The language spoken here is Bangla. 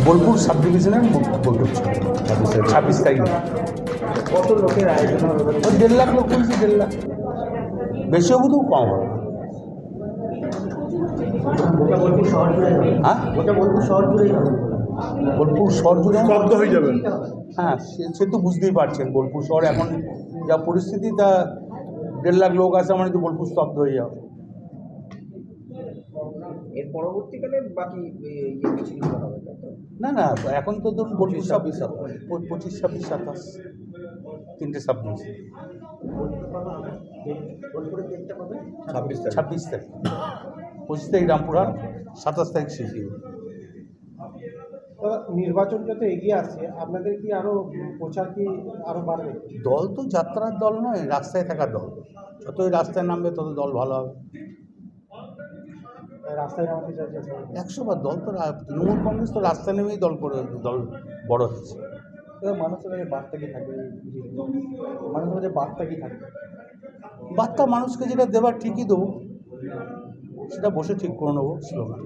বোলপুর সাব ডিভিশনের বৈঠক ছিল 26 তারিখ। কত লোকের আয়োজন হবে? ওই 1.5 লাখ লোক বলছি, 1.5 লাখ, বেশি হবো তো কম হবে। গোটা বোলপুর শহর জুড়ে হবে? হ্যাঁ, গোটা বোলপুর শহর জুড়েই হবে? বোলপুর শহর জুড়ে স্তব্ধ হয়ে যাবেন। হ্যাঁ, সে তো বুঝতেই পারছেন বোলপুর শহর এখন যা পরিস্থিতি, তা 1.5 লাখ লোক আছে মানে তো বোলপুর স্তব্ধ হয়ে যাবে। এর পরবর্তীকালে বাকি মিছিলগুলো হবে, তাই তো? না না, এখন তো ধরুন বোলপুর 25, 26, 27 তিনটে সাব ডিভিশন। বোলপুরের ডেটটা কবে? 26 তারিখ, 25 তারিখ রামপুরহাট, 27 তারিখ শিশির। নির্বাচন যত এগিয়ে আসছে, আপনাদের কি আরো প্রচার কি আরো বাড়বে? দল তো যাত্রার দল নয়, রাস্তায় থাকার দল। যতই রাস্তায় নামবে তত দল ভালো হবে। রাস্তায় নামাতে চাইছে 100বার দল তো তৃণমূল কংগ্রেস তো রাস্তায় নেমেই দল বড় হচ্ছে। মানুষের কাছে বার্তা কি থাকবে? মানুষের কাছে বার্তা কি থাকবে? বার্তা মানুষকে যেটা দেবার ঠিকই দেবো, সেটা বসে ঠিক করে নেবো স্লোগান।